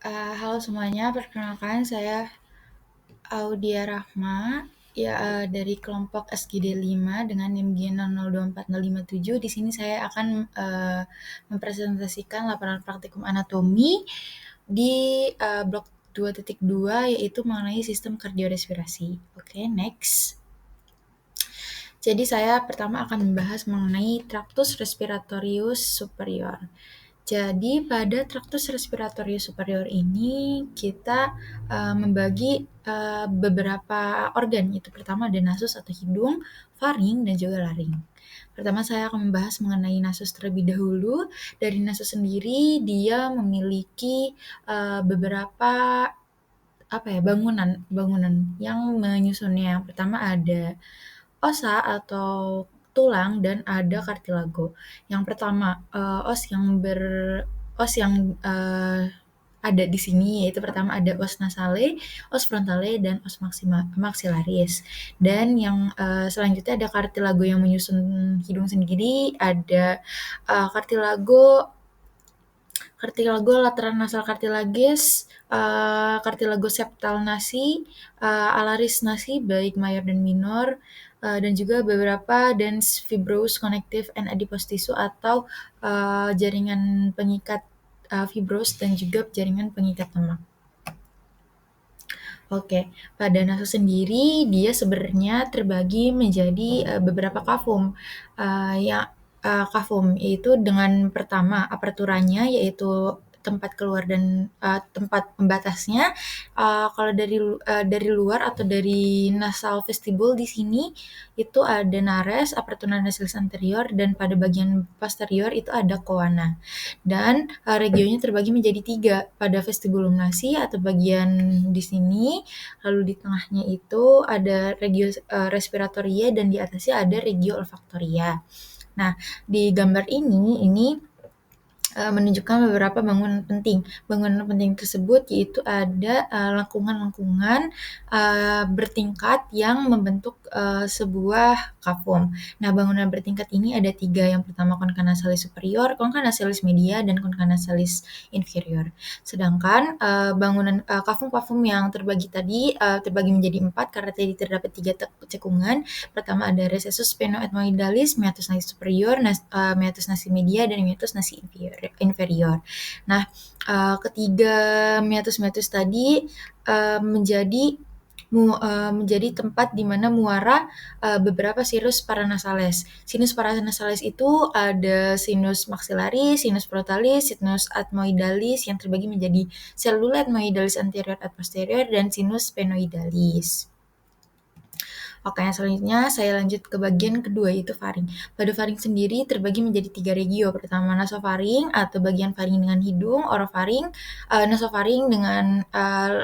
Halo semuanya, perkenalkan saya Audia Rahma, ya, dari kelompok SGD 5 dengan NIM G00240557. Di sini saya akan mempresentasikan laporan praktikum anatomi di blok 2.2, yaitu mengenai sistem kardiorespirasi. Oke, next. Jadi saya pertama akan membahas mengenai Tractus respiratorius superior. Jadi pada traktus respiratorius superior ini kita membagi beberapa organ. Itu pertama ada nasus atau hidung, faring, dan juga laring. Pertama saya akan membahas mengenai nasus terlebih dahulu. Dari nasus sendiri dia memiliki beberapa bangunan yang menyusunnya. Yang pertama ada osa atau tulang dan ada kartilago. Yang pertama, os yang ada di sini yaitu pertama ada os nasale, os frontale, dan os maxillaris. Dan yang selanjutnya ada kartilago yang menyusun hidung sendiri, ada kartilago lateral nasal cartilages, cartilago septal nasi, alaris nasi baik mayor dan minor, dan juga beberapa dens fibrous connective and adipose tissue atau jaringan pengikat fibros dan juga jaringan pengikat lemak. Oke, pada nasus sendiri dia sebenarnya terbagi menjadi beberapa kafum. Kafum yaitu dengan pertama aperturanya yaitu tempat keluar dan tempat pembatasnya. Kalau dari luar atau dari nasal vestibul di sini itu ada nares, apertura nasalis anterior, dan pada bagian posterior itu ada coana. Dan regionnya terbagi menjadi 3 pada vestibulum nasi atau bagian di sini, lalu di tengahnya itu ada regio respiratoria dan di atasnya ada regio olfaktoria. Nah, di gambar ini menunjukkan beberapa bangunan penting. Bangunan penting tersebut yaitu ada lengkungan-lengkungan bertingkat yang membentuk sebuah kafum. Nah, bangunan bertingkat ini ada 3. Yang pertama concha nasalis superior, concha nasalis media, dan concha nasalis inferior. Sedangkan bangunan kafum-kafum yang terbagi tadi terbagi menjadi 4 karena tadi terdapat 3 cekungan. Pertama ada recessus sphenoethmoidalis, meatus nasi superior, meatus nasi media, dan meatus nasi inferior. Nah, ketiga meatus tadi menjadi tempat di mana muara beberapa sinus paranasales. Sinus paranasales itu ada sinus maxillaris, sinus frontalis, sinus ethmoidalis yang terbagi menjadi cellula ethmoidalis anterior et posterior, dan sinus sphenoidalis. Oke, selanjutnya saya lanjut ke bagian kedua yaitu faring. Pada faring sendiri terbagi menjadi 3 regio. Pertama nasofaring atau bagian faring dengan hidung, orofaring, nasofaring dengan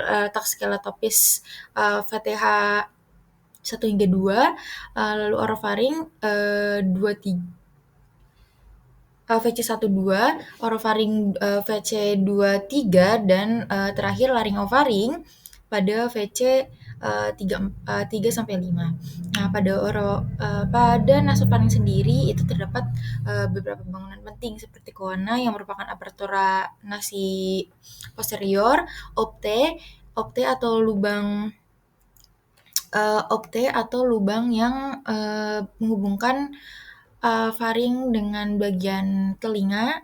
letak skeletopis VTH 1 hingga 2, lalu orofaring 2 VC12, orofaring VC23, dan terakhir laryngofaring pada VC 3 sampai 5. Nah, pada nasofaring sendiri itu terdapat beberapa bangunan penting seperti coana yang merupakan apertura nasi posterior, opte atau lubang yang menghubungkan faring dengan bagian telinga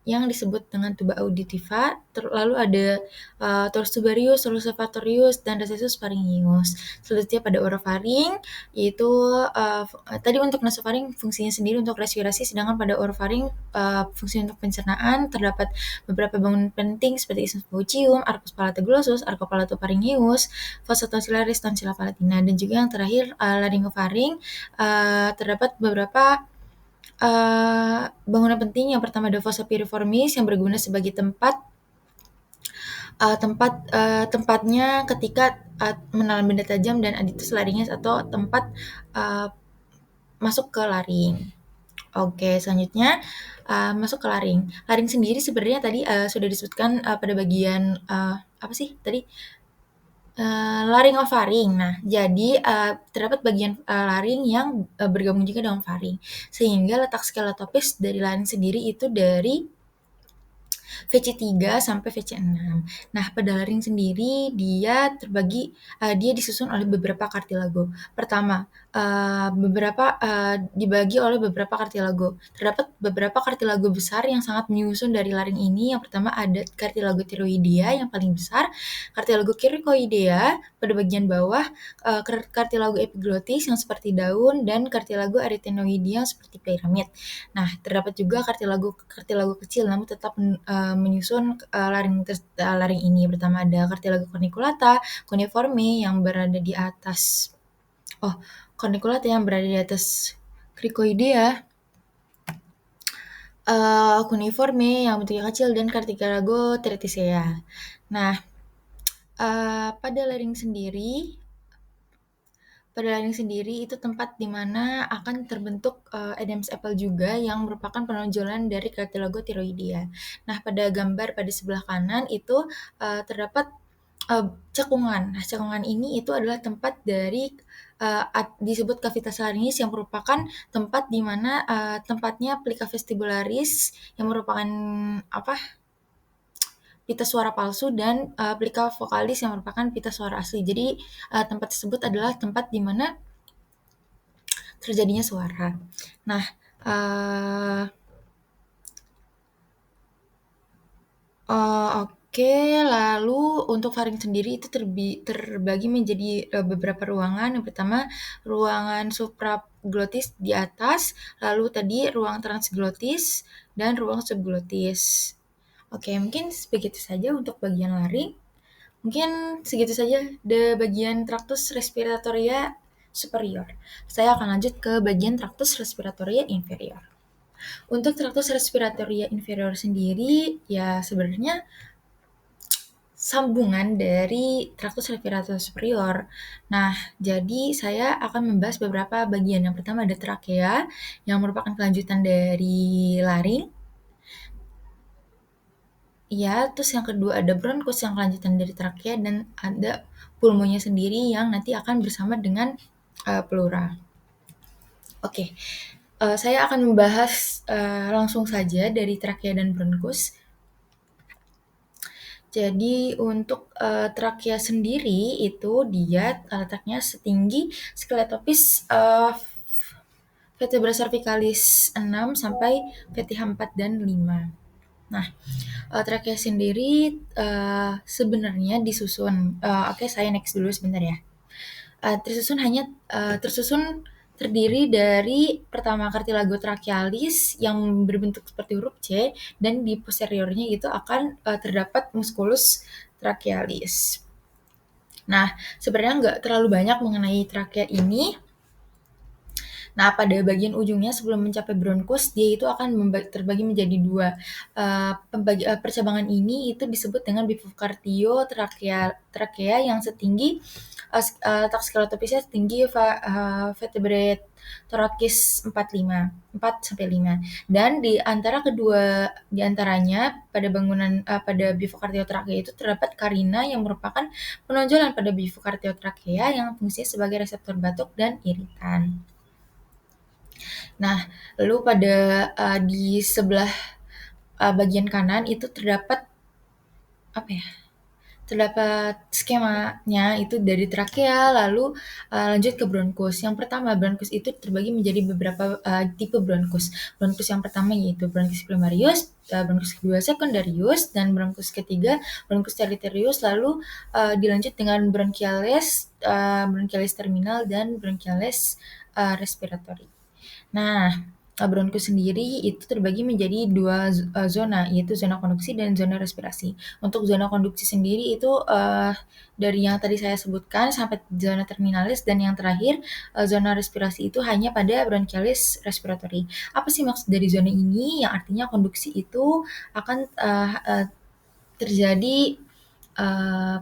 yang disebut dengan tuba auditiva. Lalu ada torus tubarius, torus olfactorius, dan recessus pharyngeus. Selanjutnya pada orofaring yaitu tadi untuk nasofaring fungsinya sendiri untuk respirasi, sedangkan pada orofaring fungsi untuk pencernaan. Terdapat beberapa bangunan penting seperti isthmus paucium, arcus palatoglossus, arco palatopharyngeus, fossa tonsillaris, tonsilla palatina, dan juga yang terakhir laryngofaring. Terdapat beberapa bangunan penting. Yang pertama ada fossa piriformis yang berguna sebagai tempatnya ketika menelan benda tajam, dan aditus laringes atau tempat masuk ke laring. Oke, selanjutnya masuk ke laring. Laring sendiri sebenarnya tadi sudah disebutkan pada bagian laryngofaring. Nah, jadi terdapat bagian laring yang bergabung juga dengan faring, sehingga letak skeletopis dari laring sendiri itu dari VC3 sampai VC6. Nah, pada laring sendiri dia dia disusun oleh beberapa kartilago. Pertama, dibagi oleh beberapa kartilago. Terdapat beberapa kartilago besar yang sangat menyusun dari laring ini. Yang pertama ada kartilago thyroidea yang paling besar, kartilago cricoidea pada bagian bawah, kartilago epiglottis yang seperti daun, dan kartilago arytenoidea yang seperti piramid. Nah, terdapat juga kartilago kecil namun tetap menyusun laring ini. Pertama ada kartilago corniculata, cuneiforme yang berada di atas corniculata yang berada di atas cricoidea, cuneiforme yang bentuknya kecil, dan kartilago triticea. Nah, pada laring sendiri itu tempat di mana akan terbentuk Adam's apple juga yang merupakan penonjolan dari kartilago thyroidea. Nah, pada gambar pada sebelah kanan itu terdapat cekungan. Nah, cekungan ini itu adalah tempat dari disebut cavitas laringeus yang merupakan tempat di mana tempatnya plica vestibularis yang merupakan pita suara palsu, dan plica vocalis yang merupakan pita suara asli. Jadi tempat tersebut adalah tempat di mana terjadinya suara. Nah, oke, lalu untuk faring sendiri itu terbagi menjadi beberapa ruangan. Yang pertama, ruangan supraglotis di atas, lalu tadi ruang transglotis, dan ruang subglotis. Oke, mungkin begitu saja untuk bagian laring. Mungkin segitu saja di bagian traktus respiratoria superior. Saya akan lanjut ke bagian traktus respiratoria inferior. Untuk traktus respiratoria inferior sendiri, ya sebenarnya sambungan dari traktus respiratoria superior. Nah, jadi saya akan membahas beberapa bagian. Yang pertama ada trakea, yang merupakan kelanjutan dari laring. Ya, terus yang kedua ada bronkus yang kelanjutan dari trakea, dan ada pulmonya sendiri yang nanti akan bersama dengan pleura. Oke, saya akan membahas langsung saja dari trakea dan bronkus. Jadi untuk trakea sendiri itu dia letaknya setinggi skeletopis vertebra cervicalis 6 sampai VTH 4 dan 5. Nah, trakea sendiri sebenarnya disusun. Oke, saya next dulu sebentar ya. Tersusun terdiri dari pertama cartilago trachealis yang berbentuk seperti huruf C, dan di posteriornya itu akan terdapat musculus trachealis. Nah, sebenarnya nggak terlalu banyak mengenai trakea ini. Nah, pada bagian ujungnya sebelum mencapai bronkus, dia itu akan terbagi menjadi dua. Percabangan ini itu disebut dengan bifurcatio trakea yang setinggi letak skeletopisnya setinggi vertebrae thoracis 4 sampai 5. Dan di antaranya pada bangunan pada bifurcatio trakea itu terdapat carina yang merupakan penonjolan pada bifurcatio trakea yang fungsinya sebagai reseptor batuk dan iritan. Nah, lalu pada di sebelah bagian kanan itu terdapat skemanya itu dari trakea, lalu lanjut ke bronkus. Yang pertama, bronkus itu terbagi menjadi beberapa tipe bronkus. Bronkus yang pertama yaitu bronkus primarius, bronkus kedua secundarius, dan bronkus ketiga bronkus tertiarius, lalu dilanjut dengan bronchiales terminal, dan bronchiales respiratory. Nah, bronkus sendiri itu terbagi menjadi dua zona, yaitu zona konduksi dan zona respirasi. Untuk zona konduksi sendiri itu dari yang tadi saya sebutkan sampai zona terminalis, dan yang terakhir zona respirasi itu hanya pada bronchialis respiratory. Apa sih maksud dari zona ini? Yang artinya konduksi itu akan terjadi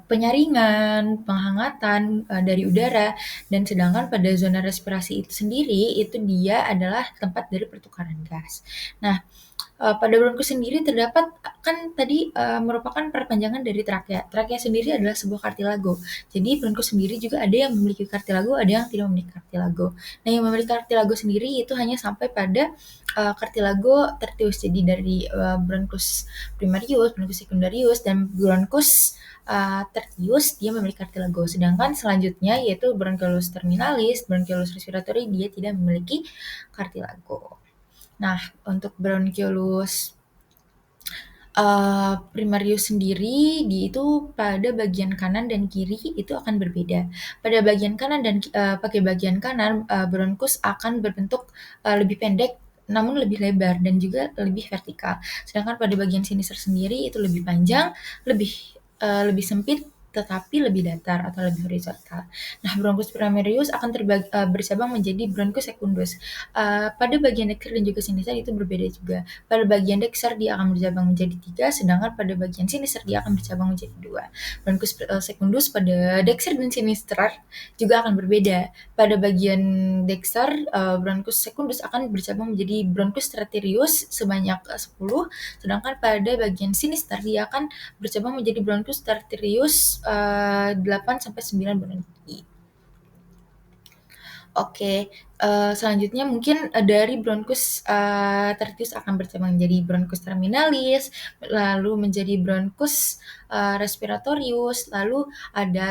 penyaringan, penghangatan dari udara, dan sedangkan pada zona respirasi itu sendiri itu dia adalah tempat dari pertukaran gas. Nah, Pada bronkus sendiri terdapat kan tadi merupakan perpanjangan dari trakea. Trakea sendiri adalah sebuah kartilago. Jadi bronkus sendiri juga ada yang memiliki kartilago, ada yang tidak memiliki kartilago. Nah, yang memiliki kartilago sendiri itu hanya sampai pada kartilago tertius. Jadi dari bronkus primarius, bronkus secundarius, dan bronkus tertius dia memiliki kartilago. Sedangkan selanjutnya yaitu bronchiolus terminalis, bronchiolus respiratory dia tidak memiliki kartilago. Nah, untuk bronchiolus primarius sendiri itu pada bagian kanan dan kiri itu akan berbeda. Pada bagian kanan dan pakai bagian kanan bronkus akan berbentuk lebih pendek namun lebih lebar dan juga lebih vertikal. Sedangkan pada bagian sinister sendiri itu lebih panjang, lebih sempit tetapi lebih datar atau lebih horizontal. Nah, bronkus primarius akan bercabang menjadi bronkus secundus. Pada bagian dexter dan juga sinister itu berbeda juga. Pada bagian dexter dia akan bercabang menjadi 3, sedangkan pada bagian sinister dia akan bercabang menjadi 2. Bronkus secundus pada dexter dan sinister juga akan berbeda. Pada bagian dexter, bronkus secundus akan bercabang menjadi bronkus tertirius sebanyak 10, sedangkan pada bagian sinister dia akan bercabang menjadi bronkus tertirius 8 sampai 9 bronki. Oke, selanjutnya mungkin dari bronkus tertius akan bercabang menjadi bronkus terminalis, lalu menjadi bronkus respiratorius, lalu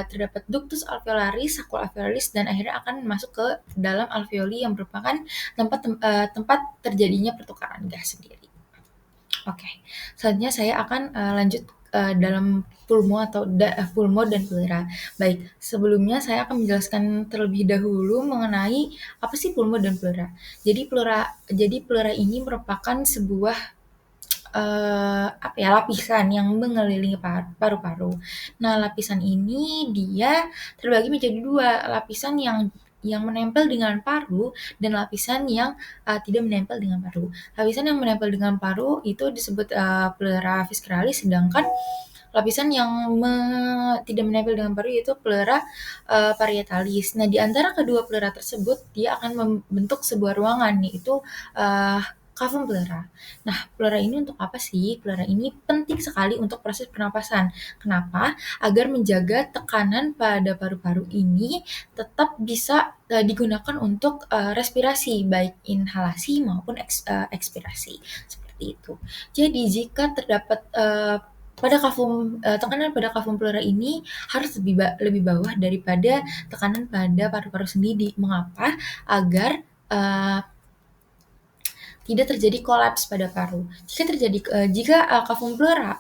terdapat ductus alveolaris, sacul alveolaris, dan akhirnya akan masuk ke dalam alveoli yang merupakan tempat terjadinya pertukaran gas sendiri. Oke, selanjutnya saya akan lanjut dalam pulmo dan pleura. Baik, sebelumnya saya akan menjelaskan terlebih dahulu mengenai apa sih pulmo dan pleura. Jadi pleura ini merupakan sebuah lapisan yang mengelilingi paru-paru. Nah, lapisan ini dia terbagi menjadi 2, lapisan yang menempel dengan paru dan lapisan yang tidak menempel dengan paru. Lapisan yang menempel dengan paru itu disebut pleura visceralis, sedangkan lapisan yang tidak menempel dengan paru yaitu pleura parietalis. Nah, di antara kedua pleura tersebut dia akan membentuk sebuah ruangan yaitu cavum pleura. Nah, pleura ini untuk apa sih? Pleura ini penting sekali untuk proses pernapasan. Kenapa? Agar menjaga tekanan pada paru-paru ini tetap bisa digunakan untuk respirasi, baik inhalasi maupun ekspirasi. Seperti itu. Jadi, jika terdapat tekanan pada cavum pleura ini harus lebih bawah daripada tekanan pada paru-paru sendiri. Mengapa? Agar tidak terjadi kolaps pada paru. Jika cavum pleura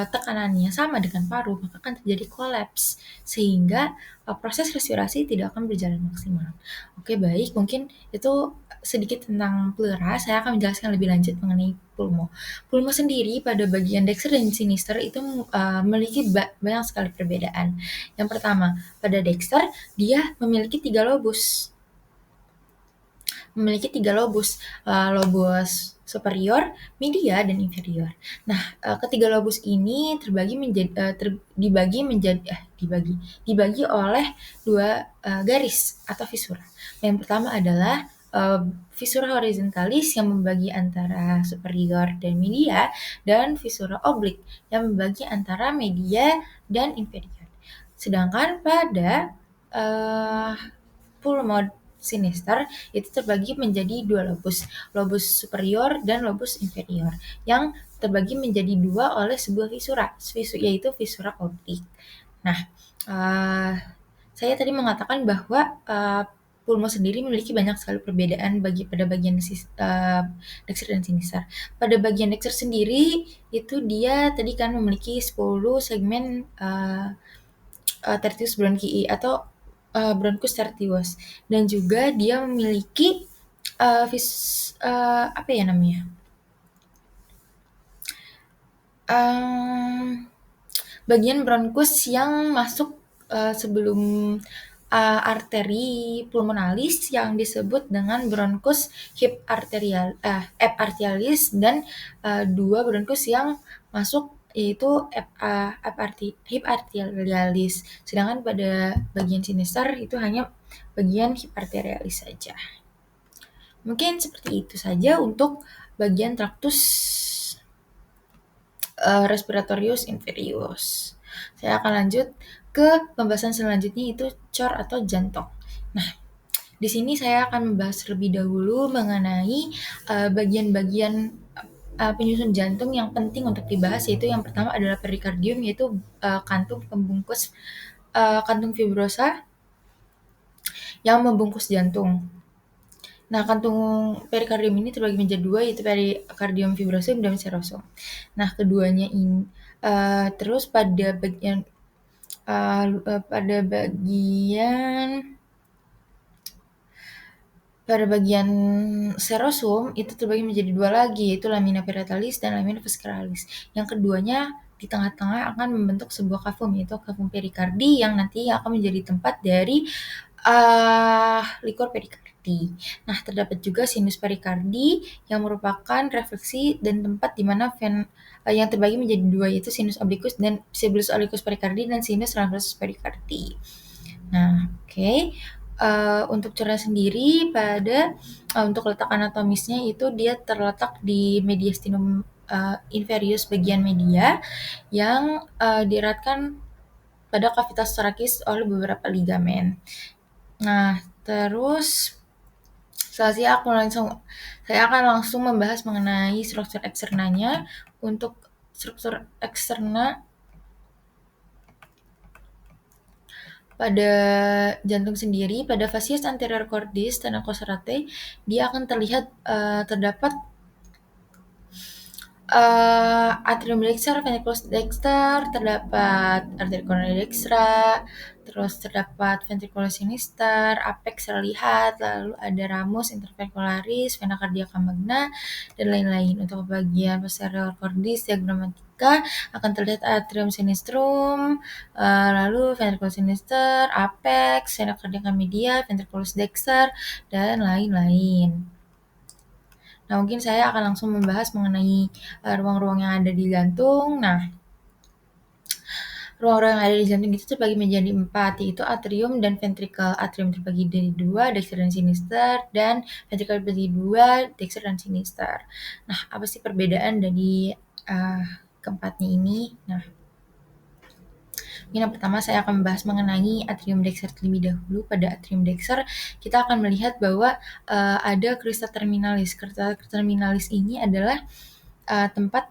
tekanannya sama dengan paru, maka akan terjadi kolaps sehingga proses respirasi tidak akan berjalan maksimal. Oke, baik, mungkin itu sedikit tentang pleura. Saya akan menjelaskan lebih lanjut mengenai pulmo. Pulmo sendiri pada bagian dexter dan sinister itu memiliki banyak sekali perbedaan. Yang pertama, pada dexter dia memiliki 3 lobus. Lobus superior, media, dan inferior. Nah, ketiga lobus ini dibagi oleh 2 garis atau visura. Yang pertama adalah visura horizontalis yang membagi antara superior dan media, dan visura oblik yang membagi antara media dan inferior. Sedangkan pada pulmo sinister itu terbagi menjadi 2 lobus superior dan lobus inferior, yang terbagi menjadi 2 oleh sebuah visura, yaitu visura oblik. Nah, saya tadi mengatakan bahwa pulmo sendiri memiliki banyak sekali perbedaan pada bagian dexter dan sinister. Pada bagian dexter sendiri itu dia tadi kan memiliki 10 segmen tertius bronchii atau bronchus tertius, dan juga dia memiliki bagian bronkus yang masuk sebelum arteri pulmonalis yang disebut dengan bronkus hip arterialis, dan 2 bronkus yang masuk yaitu hip arterialis. Sedangkan pada bagian sinister itu hanya bagian hip arterialis saja. Mungkin seperti itu saja untuk bagian traktus respiratorius inferius. Saya akan lanjut ke pembahasan selanjutnya, itu cor atau jantung. Nah, di sini saya akan membahas terlebih dahulu mengenai bagian-bagian penyusun jantung yang penting untuk dibahas, yaitu yang pertama adalah perikardium, yaitu kantung pembungkus kantung fibrosa yang membungkus jantung. Nah, kantung perikardium ini terbagi menjadi dua, yaitu perikardium fibrosum dan serosum. Nah, keduanya ini terus pada bagian serosum itu terbagi menjadi dua lagi, yaitu lamina parietalis dan lamina vesceralis. Yang keduanya di tengah-tengah akan membentuk sebuah kavum, yaitu kavum perikardi yang nanti akan menjadi tempat dari likor perikardi. Nah, terdapat juga sinus perikardi yang merupakan refleksi dan tempat di mana yang terbagi menjadi dua, yaitu sinus obliquus dan sibulus obliquus perikardi dan sinus transversus perikardi. Nah, oke. Untuk cara sendiri untuk letak anatomisnya itu dia terletak di mediastinum inferius bagian media yang dieratkan pada kavitas torakis oleh beberapa ligamen. Nah, terus saya akan langsung membahas mengenai struktur eksternanya. Untuk struktur eksterna pada jantung sendiri, pada fascias anterior cordis tenococeratae, dia akan terlihat terdapat atrium dexter, ventriculus dexter, terdapat arteria coronaria dextra, terus terdapat ventriculus sinister, apex terlihat, lalu ada ramus interventricularis, vena cardiaca magna, dan lain-lain. Untuk bagian posterior cordis diagrammatica akan terlihat atrium sinistrum, lalu ventriculus sinister, apex, vena cardiaca media, ventriculus dexter, dan lain-lain. Nah, mungkin saya akan langsung membahas mengenai ruang-ruang yang ada di jantung. Nah, ruang-ruang yang ada di jantung itu terbagi menjadi 4, yaitu atrium dan ventricle. Atrium terbagi dari 2, dexter dan sinister, dan ventricle terbagi 2, dexter dan sinister. Nah, apa sih perbedaan dari keempatnya ini? Nah, yang pertama saya akan membahas mengenai atrium dexter terlebih dahulu. Pada atrium dexter kita akan melihat bahwa ada crista terminalis. Crista terminalis ini adalah tempat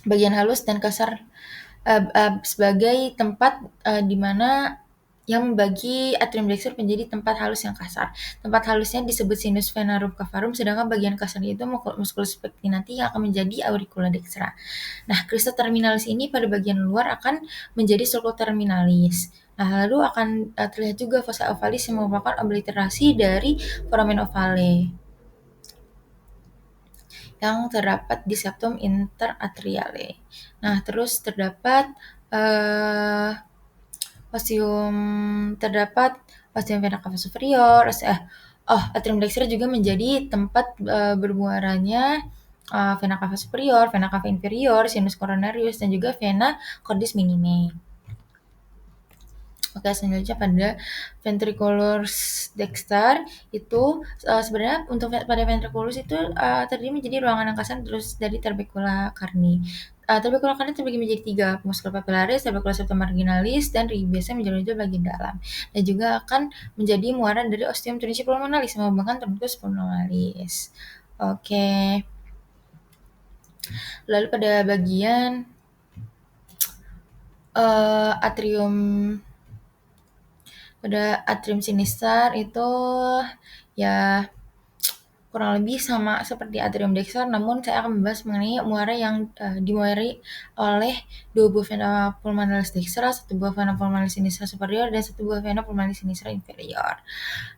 bagian halus dan kasar sebagai tempat di mana yang membagi atrium dexter menjadi tempat halus yang kasar. Tempat halusnya disebut sinus venarum cavarum, sedangkan bagian kasarnya itu musculus pectinati yang akan menjadi auricula dextra. Nah, crista terminalis ini pada bagian luar akan menjadi sulcus terminalis. Nah, lalu akan terlihat juga fossa ovalis yang merupakan obliterasi dari foramen ovale yang terdapat di septum interatriale. Nah, terus terdapat ostium vena cava superior. Atrium dexter juga menjadi tempat bermuaranya vena cava superior, vena cava inferior, sinus coronarius, dan juga vena cordis minime. Oke, selanjutnya pada ventriculus dexter itu sebenarnya untuk pada ventriculus itu terdiri menjadi ruangan angkasa terus dari tubercula carni. Tubercula carni terbagi menjadi 3, musculus papillaris, tubercula septum marginalis, dan biasanya menjadi bagian dalam. Dan juga akan menjadi muara dari ostium tunicci pulmonalis mengembangkan trunkus pulmonalis. Oke. Lalu pada bagian atrium sinister itu ya kurang lebih sama seperti atrium dexter, namun saya akan membahas mengenai muara yang dimuari oleh 2 buah vena pulmonalis dextra, 1 buah vena pulmonalis sinistra superior, dan 1 buah vena pulmonalis sinistra inferior.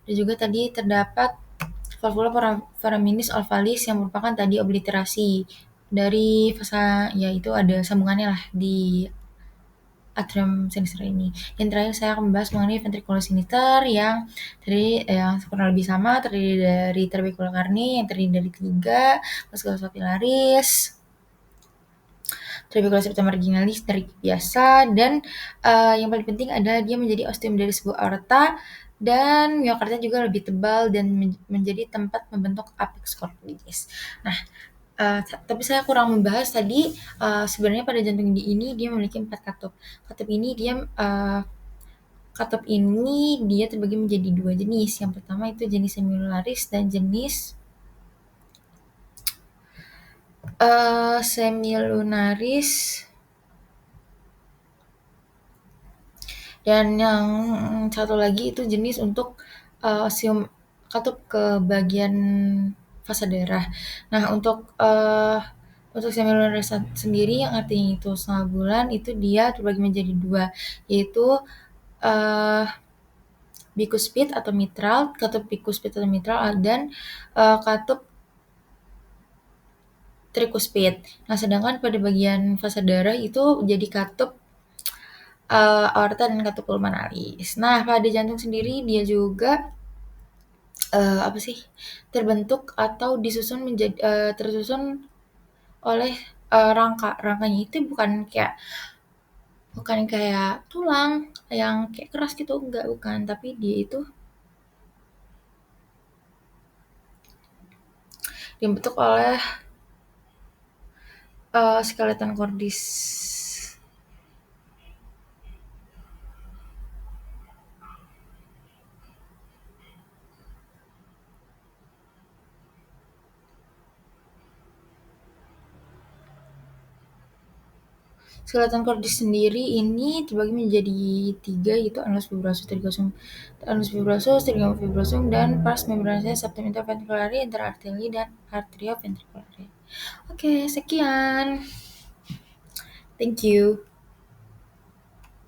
Dan juga tadi terdapat valvula foraminis ovalis yang merupakan tadi obliterasi dari fossa, yaitu ada sambungannya lah di atrium sinister ini. Yang terakhir saya akan membahas mengenai ventriculus sinister yang kurang lebih sama, terdiri dari tubercula carni yang terdiri dari 3, musculus papillaris, tubercula septum marginalis dari biasa, dan yang paling penting adalah dia menjadi ostium dari sebuah aorta dan miokarda juga lebih tebal dan menjadi tempat membentuk apex corporis. Nah, tapi saya kurang membahas tadi, sebenarnya pada jantung ini dia memiliki 4 katup. Katup ini dia terbagi menjadi 2 jenis. Yang pertama itu jenis semilunaris dan jenis semilunaris, dan yang satu lagi itu jenis untuk katup ke bagian fasa darah. Nah, untuk semilunaris sendiri yang artinya itu setengah bulan itu dia terbagi menjadi 2, yaitu bikuspid atau mitral, katup bikuspid atau mitral, dan katup trikuspid. Nah, sedangkan pada bagian fasa darah itu jadi katup aorta dan katup pulmonalis. Nah, pada jantung sendiri dia juga terbentuk atau tersusun oleh rangka. Rangkanya itu bukan kayak tulang yang kayak keras gitu, enggak, bukan. Tapi dia itu dibentuk oleh skeleton cordis. Skeleton cordis sendiri ini terbagi menjadi 3, yaitu annulus fibrosum, strigium fibrosum, dan pars membranosa, septum interventriculare, interarteriale, dan arterioventriculare. Oke, sekian. Thank you.